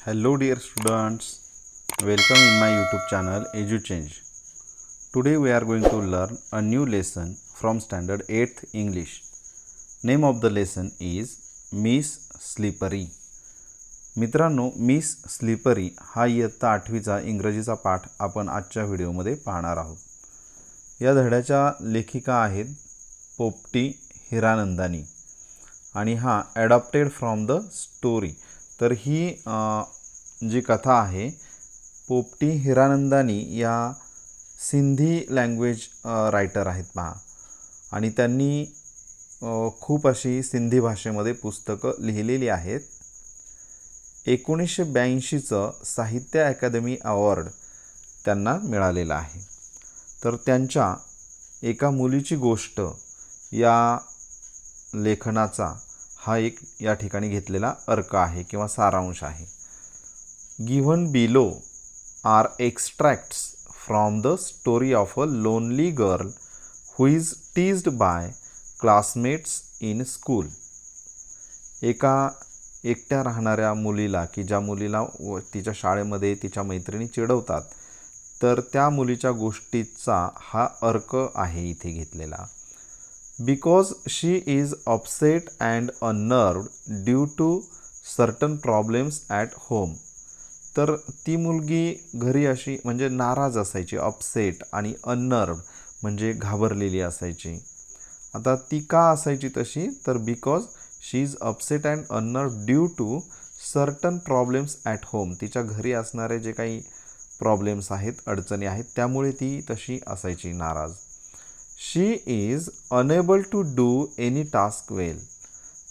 Hello dear students, welcome in my YouTube channel EduChange. Today we are going to learn a new lesson from standard 8th English. Name of the lesson is Miss Slippery. मित्रांनो, miss slippery हा इयत्ता 8वीचा इंग्रजीचा पाठ आपण आजच्या व्हिडिओमध्ये पाहणार आहोत. या धड्याच्या लेखिका आहेत पोपटी हिरानंदानी आणि हा ॲडॉप्टेड फ्रॉम द स्टोरी. तर ही जी कथा आहे पोपटी हिरानंदानी या सिंधी लँग्वेज रायटर आहेत पहा, आणि त्यांनी खूप अशी सिंधी भाषेमध्ये पुस्तकं लिहिलेली आहेत. 1982चं साहित्य अकादमी अवॉर्ड त्यांना मिळालेलं आहे. तर त्यांच्या एका मुलीची गोष्ट या लेखनाचा हा एक या ठिकाणी घेतलेला अर्क आहे किंवा सारांश आहे. Given below are extracts from the story of a lonely girl who is teased by classmates in school. एका एकट्या राहणाऱ्या मुलीला की ज्या मुलीला तिच्या शाळेमध्ये तिच्या मैत्रिणी चिडवतात, तर त्या मुलीच्या गोष्टीचा हा अर्क आहे इथे घेतलेला. Because she is upset and unnerved due to certain problems at home. तर ती मुलगी घरी अशी म्हणजे नाराज असायची, अपसेट, आणि अननर्व्ड म्हणजे घाबरलेली असायची. आता ती का असायची तशी, तर because she is upset and unnerved due to certain problems at home. तिच्या घरी असणारे जे काही प्रॉब्लेम्स आहेत, अडचणी आहेत, त्यामुळे ती तशी असायची नाराज. She is unable to do any task well.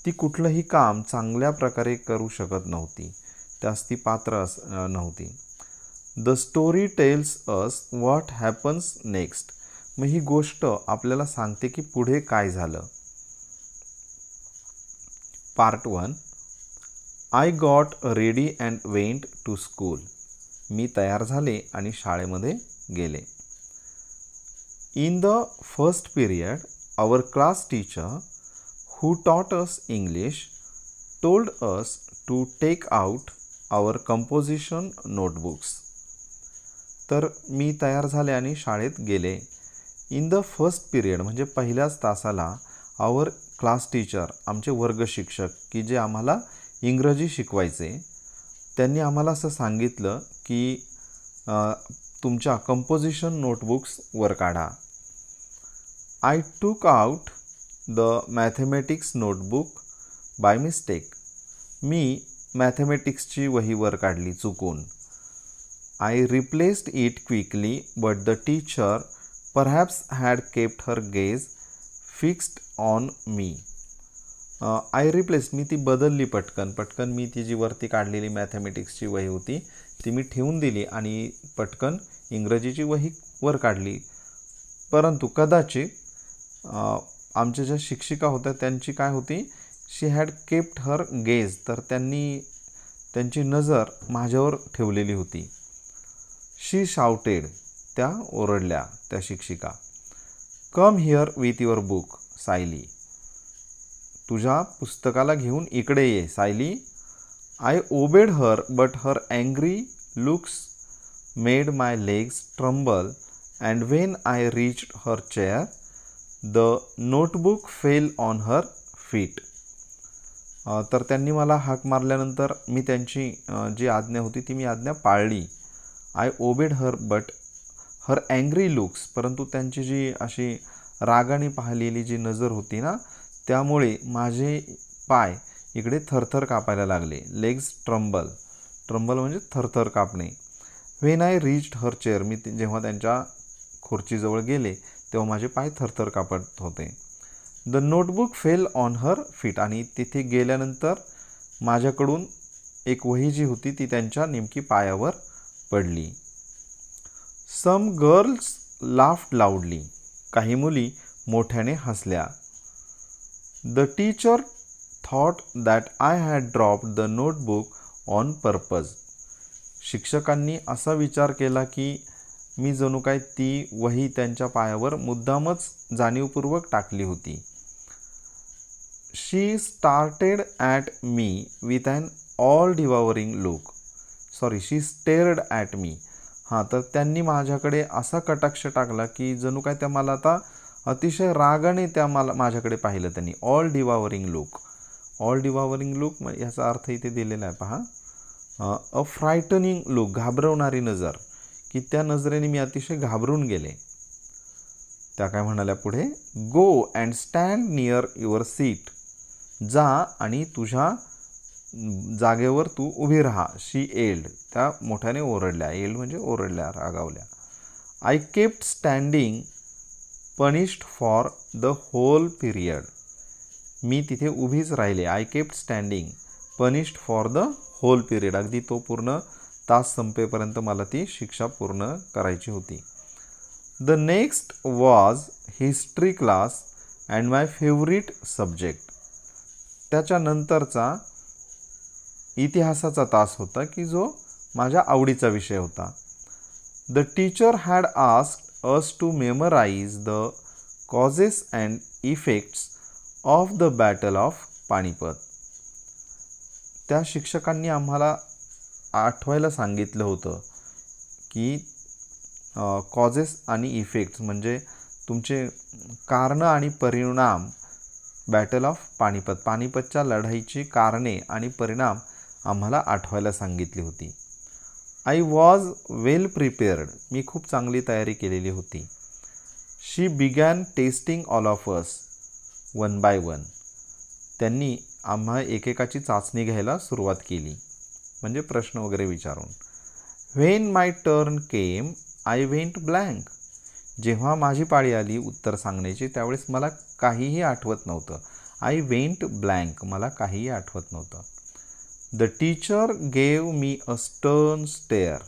ती कुठलंही काम चांगल्या प्रकारे करू शकत नव्हती, त्यास ती पात्र नव्हती. The story tells us what happens next. मग ही गोष्ट आपल्याला सांगते की पुढे काय झालं. Part 1. I got ready and went to school. मी तयार झाले आणि शाळेमध्ये गेले. In the first period, our class teacher, who taught us English, told us to take out our composition notebooks. तर मी तयार झाले आणि शाळेत गेले. इन द फर्स्ट पिरियड म्हणजे पहिल्याच तासाला आवर क्लास टीचर, आमचे वर्ग शिक्षक की जे आम्हाला इंग्रजी शिकवायचे, त्यांनी आम्हाला असं सांगितलं की तुमच्या कंपोजिशन नोटबुक्स वर काढा. I took out the mathematics notebook by mistake. मी मॅथेमॅटिक्सची वही वर काढली चुकून. I replaced it quickly, but the teacher perhaps had kept her gaze fixed on me. I replaced, मी ती बदलली पटकन मी ती जी वरती काढलेली मॅथेमॅटिक्सची वही होती ती मी ठेवून दिली आणि पटकन इंग्रजीची वही वर काढली. परंतु कदाचित आमच्या ज्या शिक्षिका होत्या त्यांची काय होती, शी हॅड केप्ट हर गेज, तर त्यांनी त्यांची नजर माझ्यावर ठेवलेली होती. शी शाउटेड, त्या ओरडल्या त्या शिक्षिका. Come here with your book Sayali. तुझ्या पुस्तकाला घेऊन इकडे ये Sayali. I obeyed her but her angry looks made my legs tremble and when I reached her chair the notebook fell on her feet. तर त्यांनी मला हाक मारल्यानंतर मी त्यांची जी आज्ञा होती ती मी आज्ञा पाळली. I obeyed her but her angry looks, परंतु त्यांची जी अशी रागाने पाहिलेली जी नजर होती ना, त्यामुळे माझे पाय इकडे थरथर कापायला लागले. लेग्स ट्रम्बल म्हणजे थरथर कापणे. When I reached her chair, मी जेव्हा त्यांच्या खुर्चीजवळ गेले तेव्हा माझे पाय थरथर कापत होते. The notebook fell on her feet, आणि तिथे गेल्यानंतर माझ्याकडून एक वही जी होती ती त्यांच्या नेमकी पायावर पडली. Some girls laughed loudly. काही मुली मोठ्याने हसल्या. The teacher thought that I had dropped the notebook on purpose. शिक्षकांनी असा विचार केला की मी जणू काय ती वही त्यांच्या पायावर मुद्दामच जाणीवपूर्वक टाकली होती. She started at me with an all devouring look. She stared at me. हां, तर त्यांनी माझ्याकडे असा कटाक्ष टाकला की जणू काय त्या मला आता अतिशय रागाने त्या माझ्याकडे पाहिलं त्यांनी. All devouring look. All devouring look याचा अर्थ इथे दिलेला आहे पहा. अ फ्रायटनिंग लुक, घाबरवणारी नजर, की त्या नजरेने मी अतिशय घाबरून गेले. त्या काय म्हणाल्या पुढे, go and stand near your seat. जा आणि तुझ्या जागेवर तू उभी राहा. She yelled. त्या मोठ्याने ओरडल्या. एल्ड म्हणजे ओरडल्या, रागावल्या. I kept standing punished for the whole period. मी तिथे उभीच राहिले. I kept standing punished for the whole period. अगदी तो पूर्ण तास संपेपर्यंत मला ती शिक्षा पूर्ण करायची होती. The next was history class and my favourite subject. त्याच्यानंतरचा इतिहासाचा तास होता की जो माझ्या आवडीचा विषय होता. The teacher had asked us to memorise the causes and effects of the battle of Panipat. त्या शिक्षकांनी आम्हाला आठवायला सांगितलं होतं की कॉजेस आणि इफेक्ट्स म्हणजे तुमचे कारणं आणि परिणाम. बॅटल ऑफ पानिपत, पानिपतच्या लढाईची कारणे आणि परिणाम आम्हाला आठवायला सांगितली होती. I was well prepared. मी खूप चांगली तयारी केलेली होती. She began testing all of us one by one. त्यांनी आम्हा एकेकाची चाचणी घ्यायला सुरुवात केली, म्हणजे प्रश्न वगैरे विचारून. When my turn came I went blank. जेव्हा माझी पाळी आली उत्तर सांगण्याची त्यावेळेस मला काहीही आठवत नव्हतं. I went blank. मला काहीही आठवत नव्हतं. The teacher gave me a stern stare.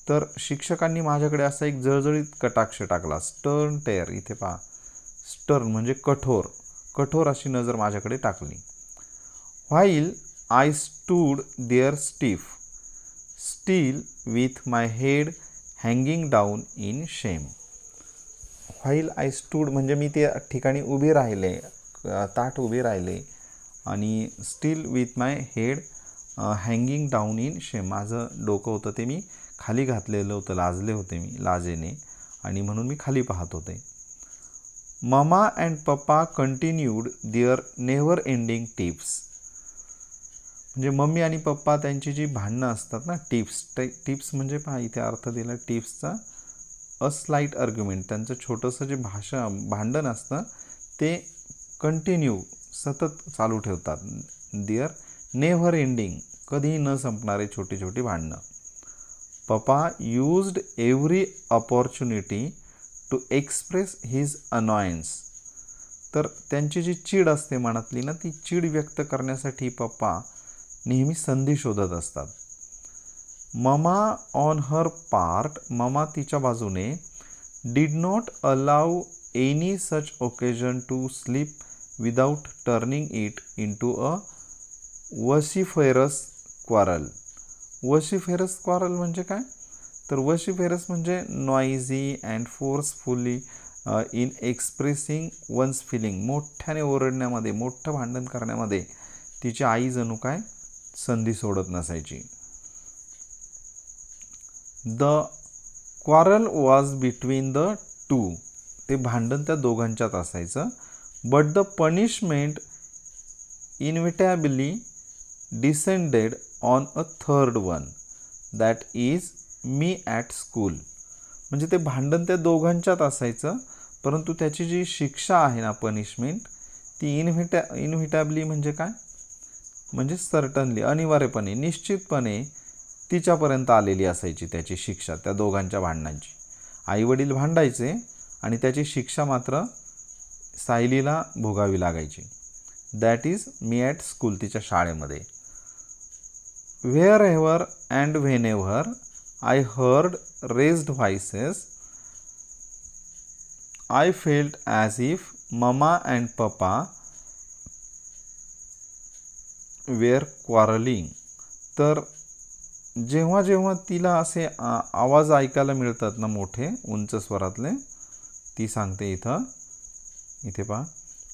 तर शिक्षकांनी माझ्याकडे असा एक जळजळीत कटाक्ष टाकला. स्टर्न टेअर, इथे पहा, स्टर्न म्हणजे कठोर, कठोर अशी नजर माझ्याकडे टाकली. While I stood there stiff still with my head hanging down in shame. While I stood म्हणजे मी त्या ठिकाणी उभी राहिले, ताठ उभी राहिले, आणि steel with my head hanging down in शेम. माझं डोकं होतं ते मी खाली घातलेलं होतं, लाजले होते मी लाजेने, आणि म्हणून मी खाली पाहत होते. Mama and papa continued their never ending tips. म्हणजे मम्मी आणि पप्पा त्यांची जी भांडणं असतात ना, टिप्स म्हणजे पहा इथे अर्थ दिला टिप्सचा. अ स्लाईट आर्ग्युमेंट. त्यांचं छोटंसं जे भांडण असतं ते कंटिन्यू, सतत चालू ठेवतात. देअर नेव्हर एंडिंग, कधीही न संपणारे छोटी छोटी भांडणं. Papa used every opportunity to express his annoyance. तर त्यांची जी चीड असते मनातली ना, ती चीड व्यक्त करण्यासाठी पप्पा नेहमी संधी शोधत असतात. Mama on her part. Mama तिच्या बाजूने did not allow any such occasion to slip without turning it into a vociferous quarrel. Vociferous quarrel म्हणजे काय? तर वसिफेरस म्हणजे noisy and forcefully in expressing one's feeling. मोठ्याने ओरडण्यामध्ये, मोठं भांडण करण्यामध्ये तिची आई जणू काय संधी सोडत नसायची. The quarrel was between the two. ते भांडण त्या दोघांच्यात असायचं. But the punishment inevitably descended on a third one, that is me at school. म्हणजे ते भांडण त्या दोघांच्यात असायचं, परंतु त्याची जी शिक्षा आहे ना, पनिशमेंट, ती इनव्हिटेबली म्हणजे काय? म्हणजे सर्टनली, अनिवार्यपणे, निश्चितपणे तिच्यापर्यंत आलेली असायची त्याची शिक्षा, त्या दोघांच्या भांडणांची. आईवडील भांडायचे आणि त्याची शिक्षा मात्र सायलीला भोगावी लागायची. That is me at school, तिच्या शाळेमध्ये. Where ever and when ever I heard raised voices I felt as if mama and पप्पा वेअर क्वारलिंग. तर जेव्हा जेव्हा तिला असे आवाज ऐकायला मिळतात ना, मोठे उंच स्वरातले, ती सांगते इथे पहा,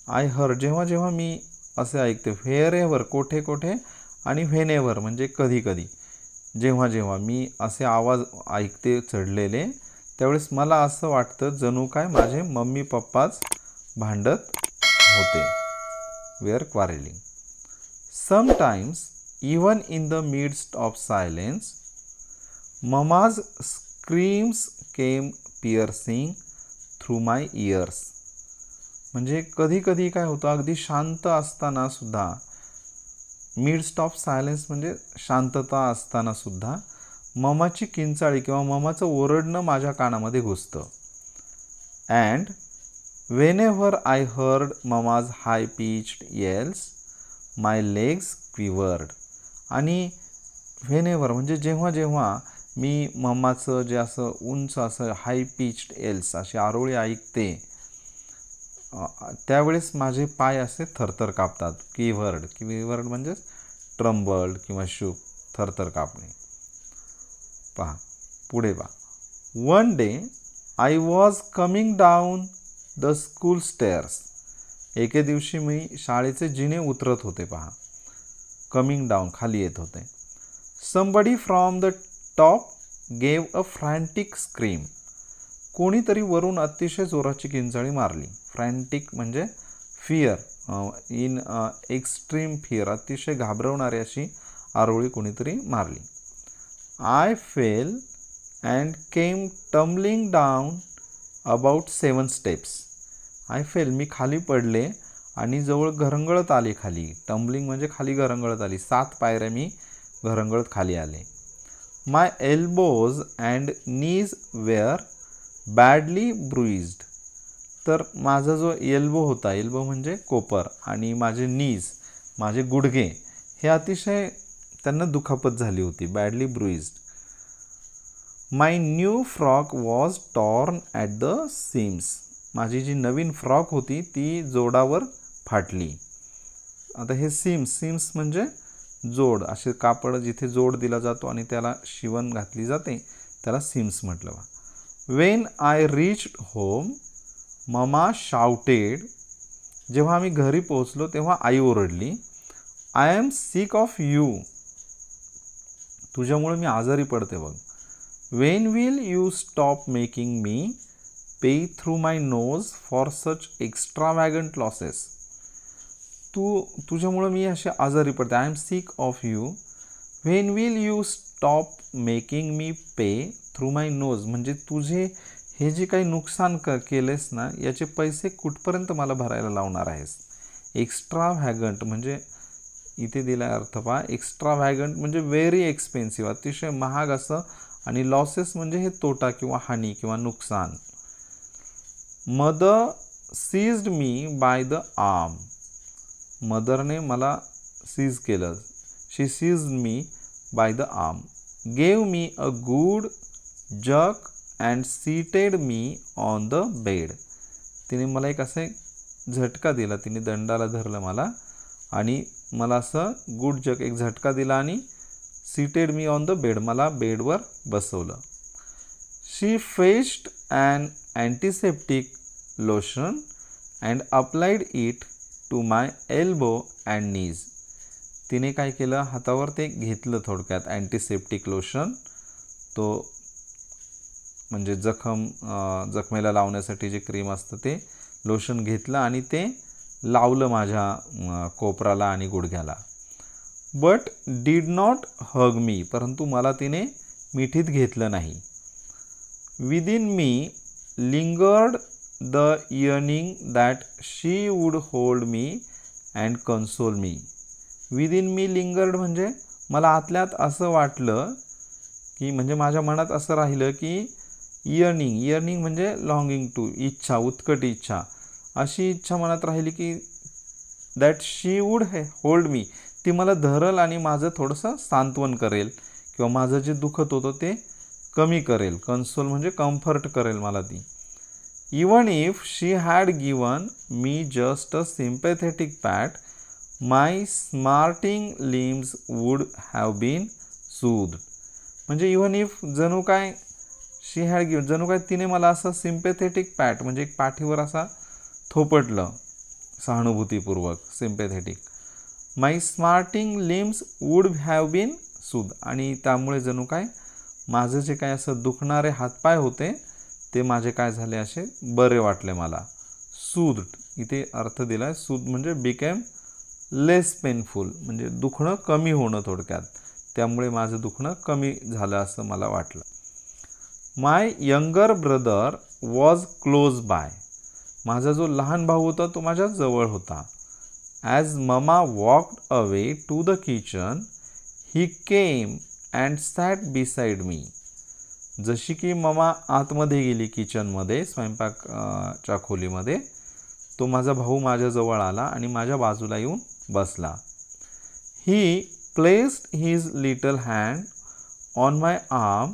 आय हर्ड, जेव्हा जेव्हा मी असे ऐकते, व्हेअर एव्हर कोठे कोठे, आणि व्हेन एव्हर म्हणजे कधी कधी. जेव्हा जेव्हा मी असे आवाज ऐकते चढलेले त्यावेळेस मला असं वाटतं जणू काय माझे मम्मी पप्पाच भांडत होते. Were quarrelling. Sometimes even in the midst of silence mama's screams came piercing through my ears. म्हणजे कधी कधी काय होतं, अगदी शांत असताना सुद्धा, मिडस्ट ऑफ सायलेन्स म्हणजे शांतता असताना सुद्धा ममाची किंचाळी किंवा ममाचं ओरडणं माझ्या कानामध्ये घुसतं. And whenever I heard mama's high pitched yells my legs quivered. आणि व्हेनेव्हर म्हणजे जेव्हा जेव्हा मी मम्माचं जे असं उंच असं हाय पिच्ड येल्स अशी आरोळी ऐकते त्यावेळेस माझे पाय असे थरथर कापतात. क्विवर्ड म्हणजे ट्रम्बल्ड किंवा शूक, थरथर कापणे. पहा पुढे पहा. One day I was coming down the school stairs. एके दिवशी मी शाळेचे जिने उतरत होते. पहा, कमिंग डाऊन खाली येत होते. Somebody from the top gave a frantic scream. कोणीतरी वरून अतिशय जोराची किंचाळी मारली. फ्रँटिक म्हणजे फिअर, इन एक्स्ट्रीम फिअर, अतिशय घाबरवणारी अशी आरोळी कोणीतरी मारली. I fell and came tumbling down about 7 steps. I fell मी खाली पडले आणि जवळ घरंगळत आले खाली. टम्बलिंग म्हणजे खाली घरंगळत आली. 7 पायऱ्या मी घरंगळत खाली आले. My elbows and knees were badly bruised. तर माझा जो एल्बो होता, एल्बो म्हणजे कोपर, आणि माझे नीज माझे गुडघे हे अतिशय त्यांना दुखापत झाली होती. Badly bruised. My new frock was torn at the seams. माझी जी नवीन फ्रॉक होती ती जोडावर फाटली. आता हे सीम्स म्हणजे जोड, असे कापड जिथे जोड दिला जातो आणि त्याला शिवण घातली जाते त्याला सीम्स म्हटलं. When I reached home mama shouted. जेव्हा आम्ही घरी पोहोचलो तेव्हा आई ओरडली. I am sick of you. तुझ्यामुळे मी आजारी पडते बघ. When will you stop making me pay through my nose for such extravagant losses. तुझ्यामुळं मी असे आजारी पडते. I am sick of you. When will you stop making me pay through my nose. म्हणजे तुझे हे जे काही नुकसान केलेस ना याचे पैसे कुठपर्यंत मला भरायला लावणार आहेस. एक्स्ट्राव्हॅगंट म्हणजे इथे दिला अर्थ पहा. एक्स्ट्राव्हॅगंट म्हणजे व्हेरी एक्सपेन्सिव्ह, अतिशय महाग असं, आणि लॉसेस म्हणजे हे तोटा किंवा हानी किंवा नुकसान. Mother seized me by the arm. मदरने मला सीज केलं. She seized me by the arm. Gave me a good jerk and seated me on the bed. तिने मला एक असे झटका दिला, तिने दंडाला धरलं मला आणि मला असं गुड जक एक झटका दिला आणि seated me on the bed, मला बेडवर बसवलं. She fetched an antiseptic lotion and applied it to my elbow and knees. तिने काय केलं, हातावर ते घेतलं थोडक्यात अँटीसेप्टिक लोशन, तो म्हणजे जखमेला लावण्यासाठी जे क्रीम असतं ते लोशन घेतलं आणि ते लावलं माझ्या कोपराला आणि गुडघ्याला. But did not hug me. परंतु मला तिने मिठीत घेतलं नाही. Within me lingered the yearning that she would hold me and console me. Within me lingered म्हणजे मला आतल्यात असं वाटलं की, म्हणजे माझ्या मनात असं राहिलं की, इयर्निंग म्हणजे लॉंगिंग टू, इच्छा, उत्कट इच्छा, अशी इच्छा मनात राहिली की that she would hold me, ती मला धरल आणि माझं थोडंसं सांत्वन करेल किंवा माझं जे दुखत होतं ते कमी करेल. कन्सोल म्हणजे कम्फर्ट करेल मला ती. Even if she had given me just a sympathetic pat my smarting limbs would have been soothed. म्हणजे इवन इफ जणू काय शी हॅड गिवन, जणू काय तिने मला असं सिम्पॅथेटिक पॅट म्हणजे एक पाठीवर असा थोपटलं सहानुभूतीपूर्वक, sympathetic. My smarting limbs would have been soothed, आणि त्यामुळे जणू काय माझं जे काय असं दुखणारे हातपाय होते ते माझे काय झाले, असे बरे वाटले मला. सूद्ड इथे अर्थ दिला आहे. सूद म्हणजे बिकेम लेस पेनफुल, म्हणजे दुखणं कमी होणं थोडक्यात. त्यामुळे माझं दुखणं कमी झालं असं मला वाटलं. My younger brother was close by. माझा जो लहान भाऊ होता तो माझ्या जवळ होता. As mama walked away to the kitchen he came and sat beside me. जशी की ममा आतमध्ये गेली किचनमध्ये, स्वयंपाकच्या खोलीमध्ये, तो माझा भाऊ माझ्याजवळ आला आणि माझ्या बाजूला येऊन बसला. ही placed his little hand on my arm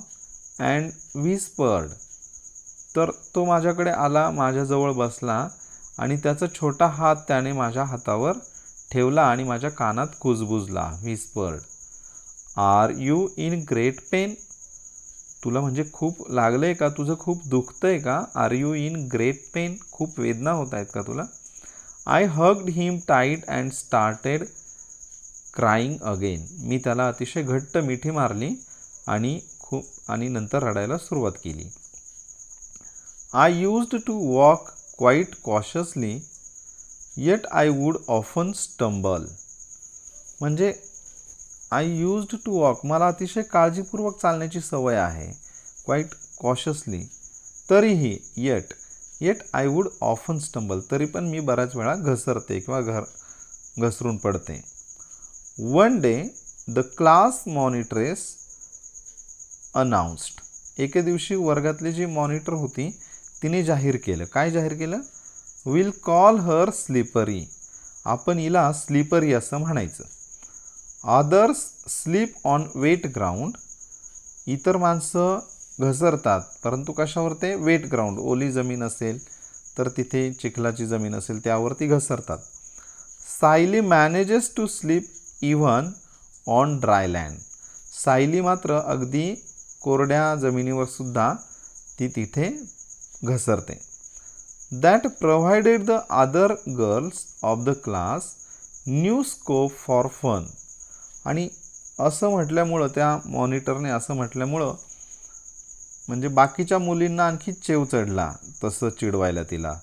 and whispered. तर तो माझ्याकडे आला, माझ्याजवळ बसला आणि त्याचा छोटा हात त्याने माझ्या हातावर ठेवला आणि माझ्या कानात कुजबुजला. Whispered. Are you in great pain. तुला म्हणजे खूप लागलंय का, तुझं खूप दुखतंय का. Are you in great pain, खूप वेदना होत आहेत का तुला. I hugged him tight and started crying again. मी त्याला अतिशय घट्ट मिठी मारली आणि नंतर रडायला सुरुवात केली. I used to walk quite cautiously yet I would often stumble. म्हणजे आय यूज्ड टू वॉक, मला अतिशय काळजीपूर्वक चालण्याची सवय आहे. क्वाईट कॉशियसली, तरीही yet I would often stumble, तरी पण मी बऱ्याच वेळा घसरते किंवा घसरून पडते. One day the class monitress announced. एके दिवशी वर्गातली जी मॉनिटर होती तिने जाहीर केलं. काय जाहीर केलं. Will call her slippery. आपण हिला स्लिपरी असं म्हणायचं. Others slip on wet ground. इतर माणसं घसरतात, परंतु कशावर ते, वेट ग्राउंड, ओली जमीन असेल तर तिथे चिखलाची जमीन असेल त्यावरती घसरतात. Sayali manages to slip even on dry land. Sayali मात्र अगदी कोरड्या जमिनीवर सुद्धा ती तिथे घसरते. That provided the other girls of the class new scope for fun. आणि असं म्हटल्यामुळं, त्या मॉनिटरने असं म्हटल्यामुळं म्हणजे बाकीच्या मुलींना आणखी चेव चढला तसं चिडवायला तिला.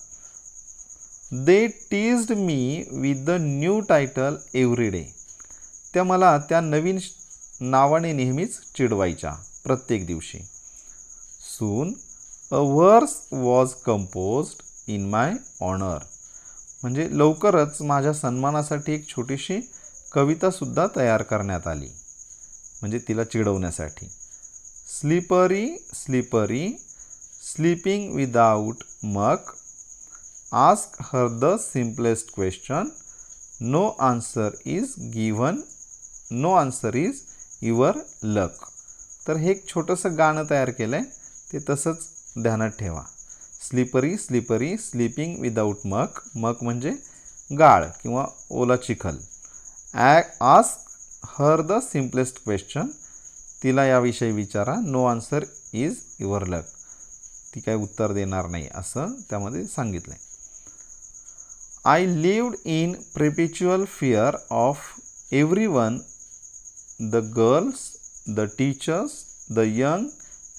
They teased me with the new title every day. त्या मला त्या नवीन नावाने नेहमीच चिडवायच्या प्रत्येक दिवशी. Soon a verse was composed in my honour. म्हणजे लवकरच माझ्या सन्मानासाठी एक छोटीशी कवितासुद्धा तयार करण्यात आली, म्हणजे तिला चिडवण्यासाठी. Slippery slippery slipping without muck. Ask her the simplest question. No answer is given. No answer is your luck. तर हे एक छोटंसं गाणं तयार केलं आहे, ते तसंच ध्यानात ठेवा. स्लिपरी स्लिपरी स्लीपिंग विदाऊट मक. मक म्हणजे गाळ किंवा ओला चिखल. Ask her the simplest question. तिला याविषयी विचारा. नो आन्सर इज युअर लक. ती काय उत्तर देणार नाही असं त्यामध्ये सांगितलं आहे. I lived in परपेच्युअल fear of everyone, the girls, the teachers, the young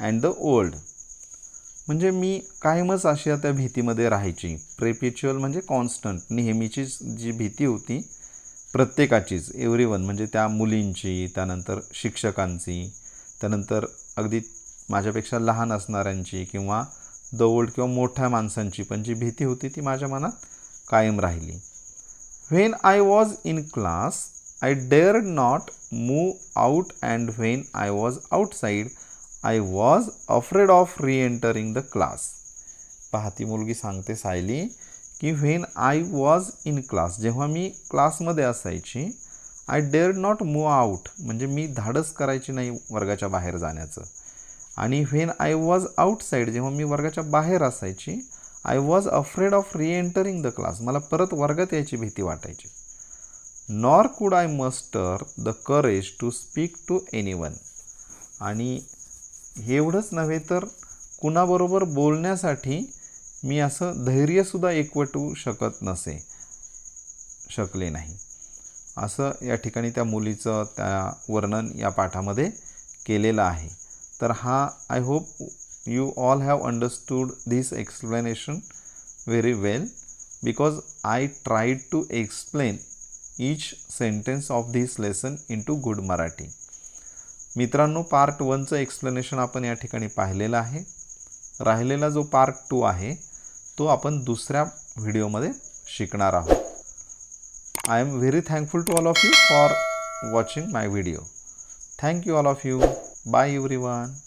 and the old. म्हणजे मी कायमच अशा त्या भीतीमध्ये राहायची. परपेच्युअल म्हणजे कॉन्स्टंट, नेहमीची जी भीती होती प्रत्येकाचीच. एव्हरीवन म्हणजे त्या मुलींची, त्यानंतर शिक्षकांची, त्यानंतर अगदी माझ्यापेक्षा लहान असणाऱ्यांची किंवा द ओल्ड किंवा मोठ्या माणसांची पण जी भीती होती ती माझ्या मनात कायम राहिली. When I was in class I dared not move out and when I was outside I was afraid of reentering the class. पहा ती मुलगी सांगते सायली की when I was in class, जेव्हा मी क्लासमध्ये असायची, I dared not move out म्हणजे मी धाडस करायची नाही वर्गाच्या बाहेर जाण्याचं. आणि व्हेन आय वॉज आउटसाईड, जेव्हा मी वर्गाच्या बाहेर असायची, I was afraid of reentering the class, मला परत वर्गात यायची भीती वाटायची. Nor could I muster the courage to speak to anyone. आणि एवढंच नव्हे तर कुणाबरोबर बोलण्यासाठी मी असं धैर्यसुद्धा एकवटू शकले नाही. असं या ठिकाणी त्या मुलीचं त्या वर्णन या पाठामध्ये केलेलं आहे. तर हा I hope you all have understood this explanation very well because I tried to explain each sentence of this lesson into good Marathi. मित्रांनो, पार्ट 1चं एक्सप्लेनेशन आपण या ठिकाणी पाहिलेलं आहे. राहिलेला जो पार्ट 2 आहे तो आपण दुसऱ्या व्हिडिओमध्ये शिकणार आहोत. I am very thankful to all of you for watching my video. Thank you all of you. Bye everyone.